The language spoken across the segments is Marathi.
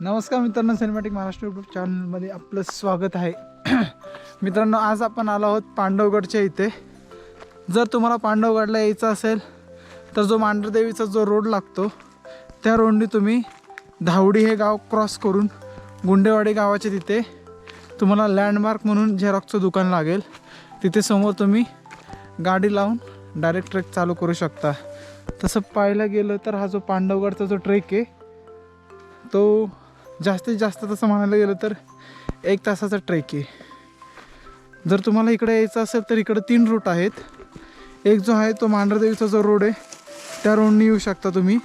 नमस्कार मित्रांनो, सिनेमॅटिक महाराष्ट्र यूट्यूब चॅनलमध्ये आपलं स्वागत आहे. मित्रांनो, आज आपण आलो आहोत पांडवगडच्या इथे. जर तुम्हाला पांडवगडला यायचं असेल तर जो मांढरदेवीचा जो रोड लागतो त्या रोडनी तुम्ही धावडी हे गाव क्रॉस करून गुंडेवाडी गावाच्या तिथे तुम्हाला लँडमार्क म्हणून झेरॉक्सचं दुकान लागेल. तिथे समोर तुम्ही गाडी लावून डायरेक्ट ट्रेक चालू करू शकता. तसं पाहायला गेलं तर हा जो पांडवगडचा जो ट्रेक आहे तो जास्तीत जास्त तसं म्हणायला गेलं तर 1 तासाचा ट्रेक आहे. जर तुम्हाला इकडे यायचं असेल तर इकडे 3 रूट आहेत. एक जो आहे तो मांढरदेवीचा जो रोड आहे त्या रोडनी येऊ शकता तुम्ही.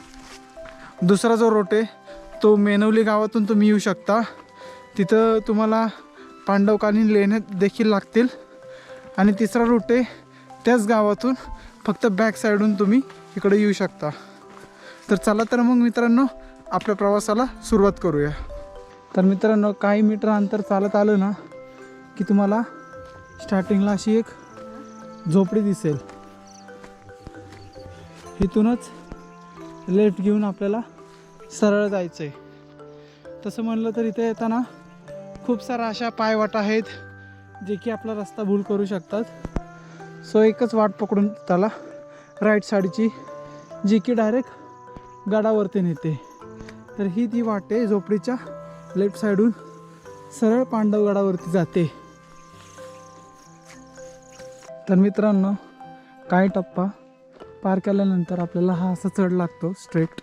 दुसरा जो रोड आहे तो मेनवली गावातून तुम्ही येऊ शकता. तिथं तुम्हाला पांडवकालीन लेण्या देखील लागतील. आणि तिसरा रूट आहे त्याच गावातून फक्त बॅक साईडून तुम्ही इकडे येऊ शकता. तर चला तर मग मित्रांनो आपल्या प्रवासाला सुरुवात करूया. तर मित्रांनो, काही मीटर अंतर चालत आलं ना की तुम्हाला स्टार्टिंगला अशी एक झोपडी दिसेल. इथूनच लेफ्ट घेऊन आपल्याला सरळ जायचं आहे. तसं म्हणलं तर इथे येताना खूप साऱ्या अशा पायवाटा आहेत जे की आपला रस्ता भूल करू शकतात. सो एकच वाट पकडून त्याला राईट साईडची जी की डायरेक्ट गडावरती नेते. तर ही ती वाट आहे झोपडीच्या लेफ्ट साईडून सरळ पांडवगडावरती जाते. तर मित्रांनो, काही टप्पा पार केल्यानंतर आपल्याला हा असा चढ लागतो स्ट्रेट.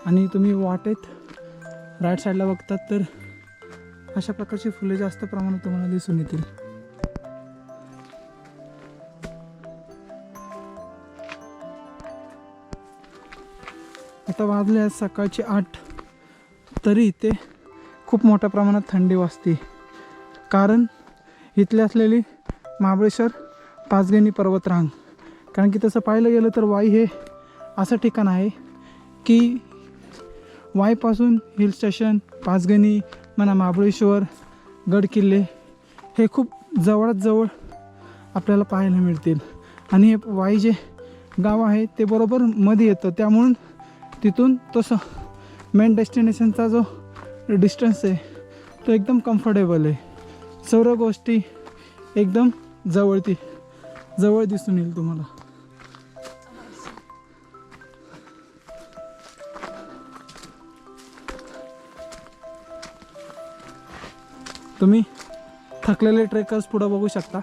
आणि तुम्ही वाटेत राईट साईडला बघतात तर अशा प्रकारची फुले जास्त प्रमाणात तुम्हाला दिसून येतील. आता वाजले आज सकाळचे 8. तरी इथे खूप मोठ्या प्रमाणात थंडी वाजते. कारण इथले असलेली महाबळेश्वर पाचगणी पर्वतरांग. कारण की तसं पाहायला गेलं तर वाई हे असं ठिकाण आहे की वाईपासून हिल स्टेशन पाचगणी म्हणा महाबळेश्वर गड किल्ले हे खूप जवळच जवळ आपल्याला पाहायला मिळतील. आणि हे वाई जे गाव आहे ते बरोबर मध्ये येतं. त्यामुळं तिथून तो मेन डेस्टिनेशनचा जो डिस्टन्स आहे तो एकदम कम्फर्टेबल आहे. सर्व गोष्टी एकदम जवळ दिसून येईल तुम्हाला. तुम्ही थकलेले ट्रेकर्स पुढे बघू शकता.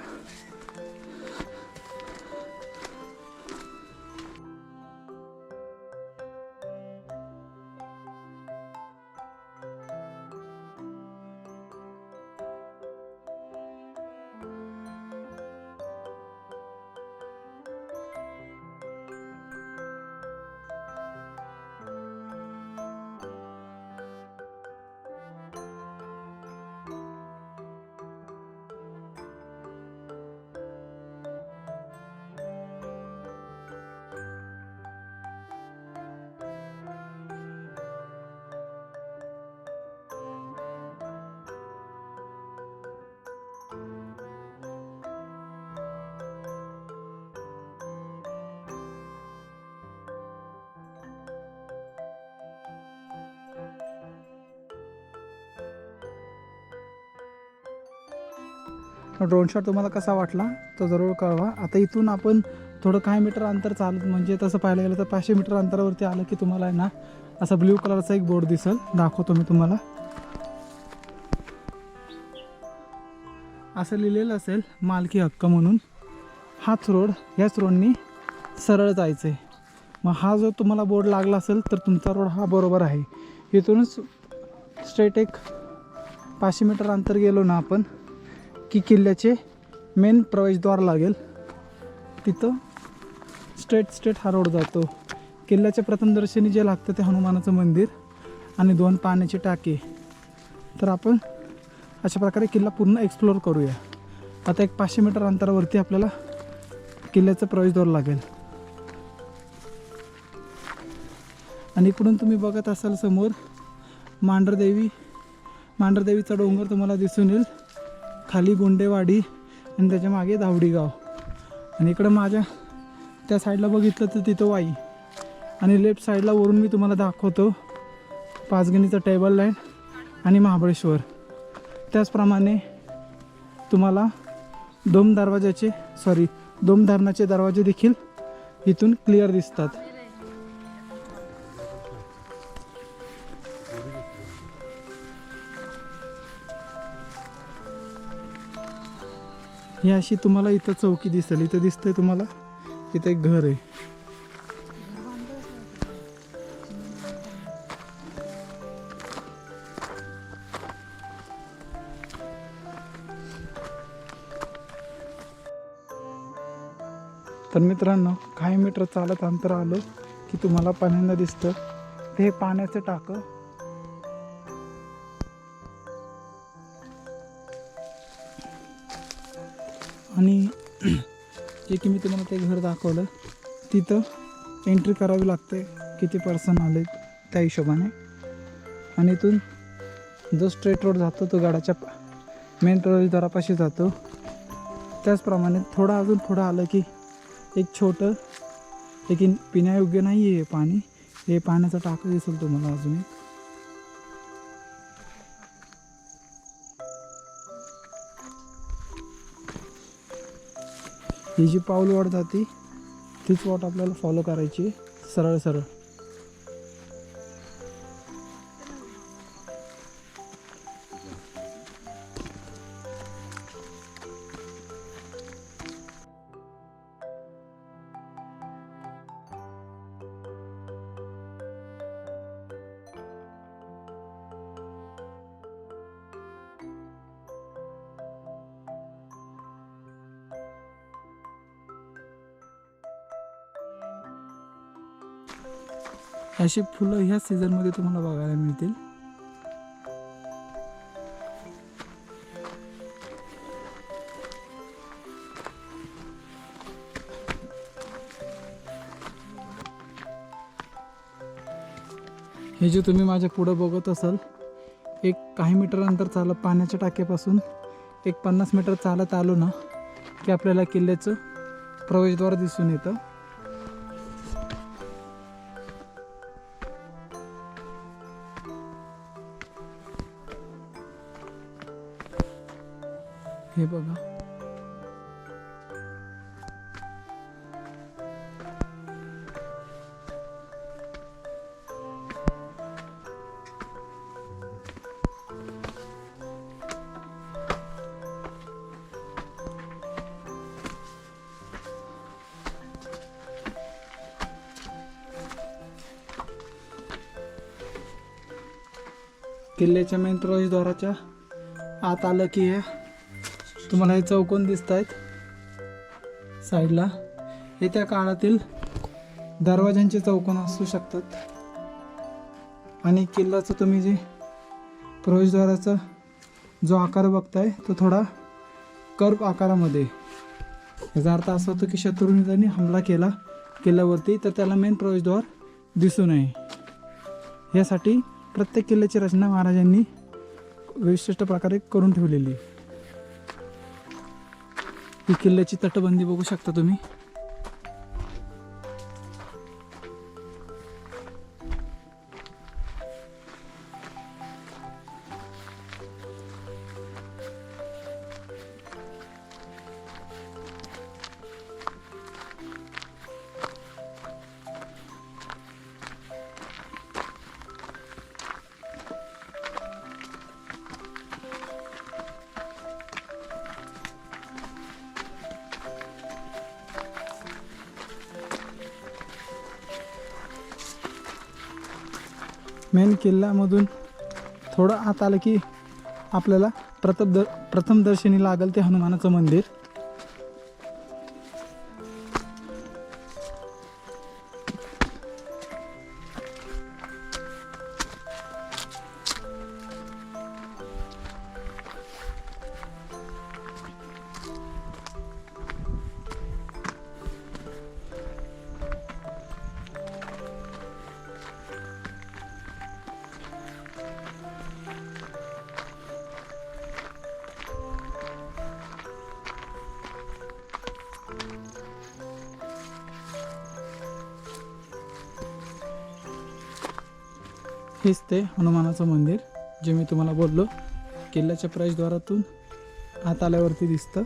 ड्रोन शॉट तुम्हाला कसा वाटला तो जरूर कळवा. आता इथून आपण थोडं काही मीटर अंतर चालत, म्हणजे तसं पाहायला गेलं तर 500 मीटर अंतरावरती आलं की तुम्हाला आहे ना असा ब्ल्यू कलरचा एक बोर्ड दिसेल. दाखवतो मी तुम्हाला. असं लिहिलेलं असेल मालकी हक्क म्हणून. हाच रोड, ह्याच रोडनी सरळ जायचं आहे. मग हा जो तुम्हाला बोर्ड लागला असेल तर तुमचा रोड हा बरोबर आहे. इथूनच स्ट्रेट एक 500 मीटर अंतर गेलो ना आपण की किल्ल्याचे मेन प्रवेशद्वार लागेल. तिथं स्ट्रेट हा रोड जातो. किल्ल्याच्या प्रथमदर्शनी जे लागतं ते हनुमानाचं मंदिर आणि 2 पाण्याची टाके. तर आपण अशा प्रकारे किल्ला पूर्ण एक्सप्लोअर करूया. आता एक 500 मीटर अंतरावरती आपल्याला किल्ल्याचं प्रवेशद्वार लागेल. आणि इकडून तुम्ही बघत असाल समोर मांढरदेवीचा डोंगर तुम्हाला दिसून येईल. खाली गुंडेवाडी आणि त्याच्या मागे धावडी गाव. आणि इकडं माझ्या त्या साईडला बघितलं तर तिथं वाई. आणि लेफ्ट साईडला वरून मी तुम्हाला दाखवतो पाचगणीचा टेबल लँड आणि महाबळेश्वर. त्याचप्रमाणे तुम्हाला दोम धरणाचे दरवाजे देखील इथून क्लिअर दिसतात. ही अशी तुम्हाला इथं चौकी दिसेल. इथं दिसतंय तुम्हाला, इथं एक घर आहे. तर मित्रांनो, काही मीटर चालत अंतर आलो की तुम्हाला पहिल्यांदा दिसतं ते पाण्याचं टाकं. आणि जे की मी तुम्हाला ते घर दाखवलं, तिथं एंट्री करावी लागते किती पर्सन आले त्या हिशोबाने. आणि इथून जो स्ट्रेट रोड जातो तो गडाच्या मेन प्रवेशद्वारापाशी जातो. त्याचप्रमाणे थोडं अजून पुढं आलं की एक छोटं, लेकिन पिण्यायोग्य नाही आहे पाणी, हे पाण्याचं टाकं दिसेल तुम्हाला अजून. ही जी पाऊल वाट जाते तीच वाट आपल्याला फॉलो करायची सरळ सरळ. अशी फुलं ह्या सीझनमध्ये तुम्हाला बघायला मिळतील. हे जे तुम्ही माझ्या पुढं बघत असाल, एक काही मीटर अंतर चालत पाण्याच्या टाक्यापासून एक 50 मीटर चालत आलो ना की आपल्याला किल्ल्याचं प्रवेशद्वार दिसून येतं. हे बघा, किल्ल्याच्या मेन प्रवेशद्वाराच्या आत आलं की हे तुम्हाला हे चौकोन दिसत आहेत साईडला. हे त्या काळातील दरवाजांचे चौकोन असू शकतात. आणि किल्ल्याचं तुम्ही जे प्रवेशद्वाराचा जो आकार बघताय तो थोडा कर्व आकारामध्ये. याचा अर्थ असा होतो की शत्रूने जरी हमला केला किल्ल्यावरती तर त्याला मेन प्रवेशद्वार दिसू नये, यासाठी प्रत्येक किल्ल्याची रचना महाराजांनी विशिष्ट प्रकारे करून ठेवलेली. ही किल्ल्याची तटबंदी बघू शकता तुम्ही. मेन किल्ल्यामधून थोडं आत आलं की आपल्याला प्रथम दर्शनी लागेल ते हनुमानाचं मंदिर. हेच ते हनुमानाचं मंदिर जे मी तुम्हाला बोललो किल्ल्याच्या प्रवेशद्वारातून आत आल्यावरती दिसतं.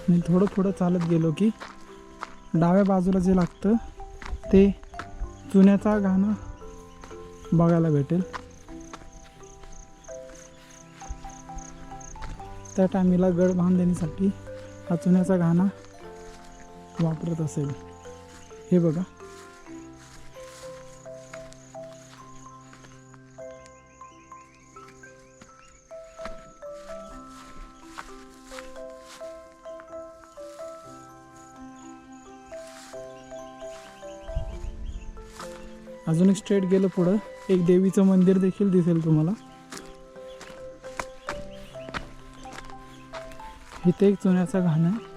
मी थोडं थोडं चालत गेलो की डाव्या बाजूला जे लागतं ते चुन्याचा घाणा बघायला भेटेल. त्या टायमीला गड बांधण्यासाठी हा चुन्याचा घाणा वापरत असेल. हे बघा, अजून एक स्ट्रेट गेलं पुढं एक देवीचं मंदिर देखील दिसेल तुम्हाला. इथे एक चुन्याचा घाणा आहे.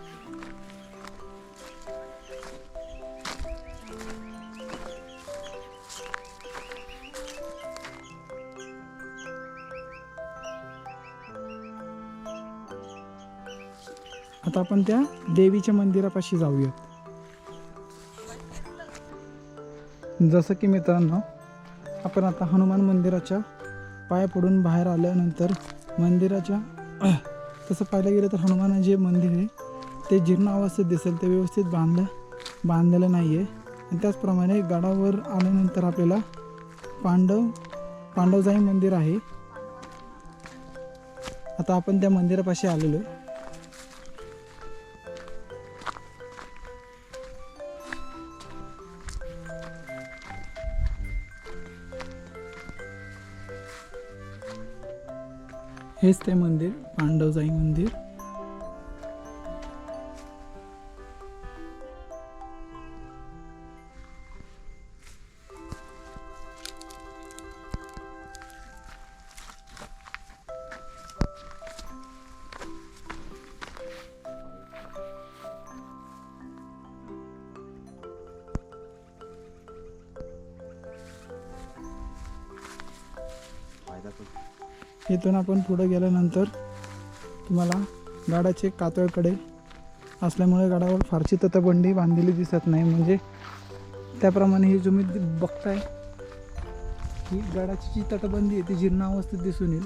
आता आपण त्या देवीच्या मंदिरापाशी जाऊयात. जसं की मित्रांनो, आपण आता हनुमान मंदिराच्या पाया पडून बाहेर आल्यानंतर मंदिराच्या तसं पाहायला गेलं तर हनुमान जे मंदिर आहे ते जीर्ण अवस्थेत दिसेल. ते व्यवस्थित बांधलेलं नाही आहे. आणि त्याचप्रमाणे गडावर आल्यानंतर आपल्याला पांडवजाई मंदिर आहे. आता आपण त्या मंदिरापाशी आलेलो आहे. हेच ते मंदिर, पांडवजाई मंदिर. इथून आपण पुढे गेल्यानंतर तुम्हाला गाडाचे कातळकडे असल्यामुळे गाडावर फारशी तटबंदी बांधलेली दिसत नाही. म्हणजे त्याप्रमाणे ही तुम्ही बघताय ही गाडाची जी तटबंदी आहे ती जीर्ण अवस्थेत दिसून येईल.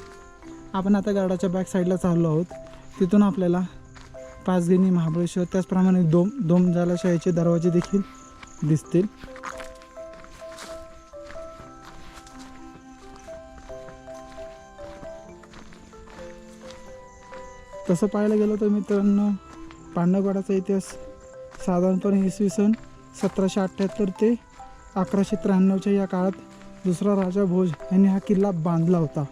आपण आता गाडाच्या बॅक साईडला चाललो आहोत. तिथून आपल्याला पाचगणी, महाबळेश्वर, त्याचप्रमाणे दोम जलाशयाचे दरवाजे देखील दिसतील. तसं पाहायला गेलं तर मित्रांनो, पांडवगडाचा इतिहास साधारणपणे इसवी सन 1778 ते 1193 या काळात दुसरा राजा भोज यांनी हा किल्ला बांधला होता,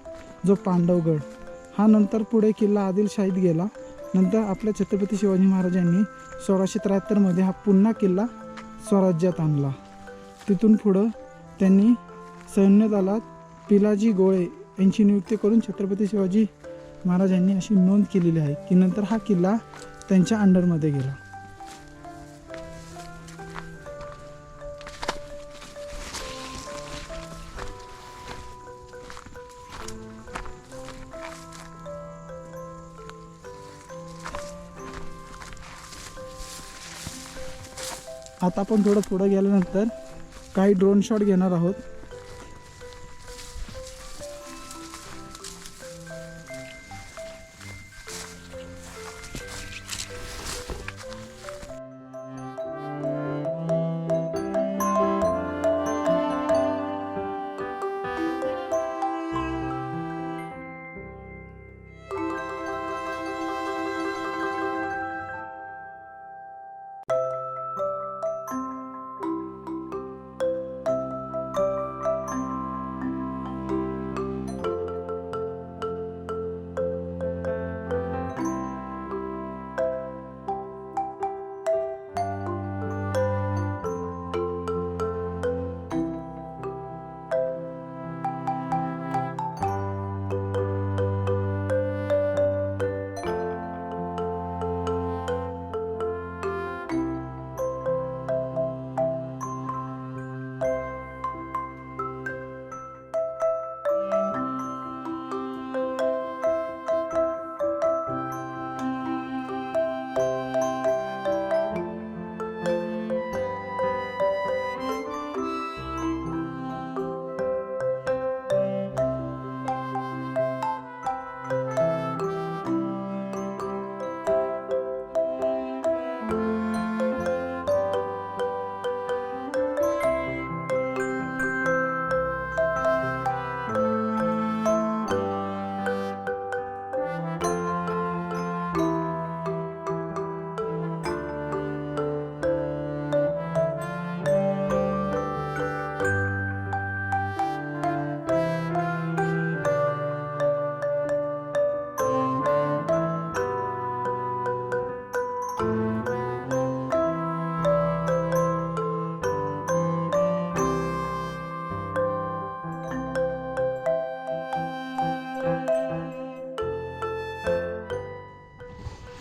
जो पांडवगड. हा नंतर पुढे किल्ला आदिलशाहीत गेला. नंतर आपल्या छत्रपती शिवाजी महाराजांनी 1673 हा पुन्हा किल्ला स्वराज्यात आणला. तिथून पुढं त्यांनी सैन्य दलात पिलाजी गोळे यांची नियुक्ती करून छत्रपती शिवाजी महाराजांनी अशी नोंद केलेली आहे की नंतर हा किल्ला त्यांच्या अंडरमध्ये गेला. आता आपण थोडं पुढे गेल्यानंतर काही ड्रोन शॉट घेणार आहोत.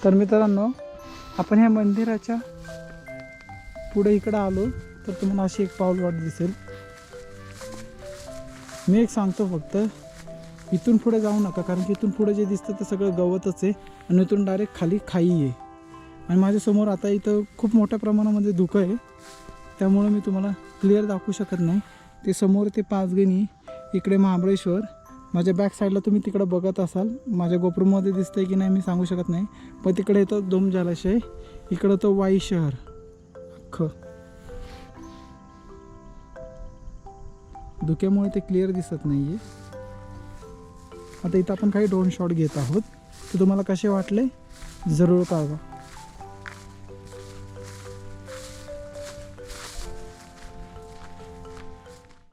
तर मित्रांनो, आपण ह्या मंदिराच्या पुढे इकडं आलो तर तुम्हाला अशी एक पाऊल वाट दिसेल. मी एक सांगतो फक्त, इथून पुढे जाऊ नका, कारण की इथून पुढे जे दिसतं ते सगळं गवतच आहे आणि इथून डायरेक्ट खाली खाई आहे. आणि माझ्यासमोर आता इथं खूप मोठ्या प्रमाणामध्ये धुकं आहे, त्यामुळे मी तुम्हाला क्लिअर दाखवू शकत नाही. ते समोर ते पाचगणी, इकडे महाबळेश्वर, माझ्या बॅक साईडला तुम्ही तिकडे बघत असाल, माझ्या गोप्रोमध्ये दिसतंय की नाही मी सांगू शकत नाही, पण तिकडे येतं दोम जलाशय, इकडं तो वाई शहर अख्खं. धुक्यामुळे ते क्लिअर दिसत नाही आहे. आता इथं आपण काही ड्रोन शॉट घेत आहोत, ते तुम्हाला कसे वाटले जरूर कळवा.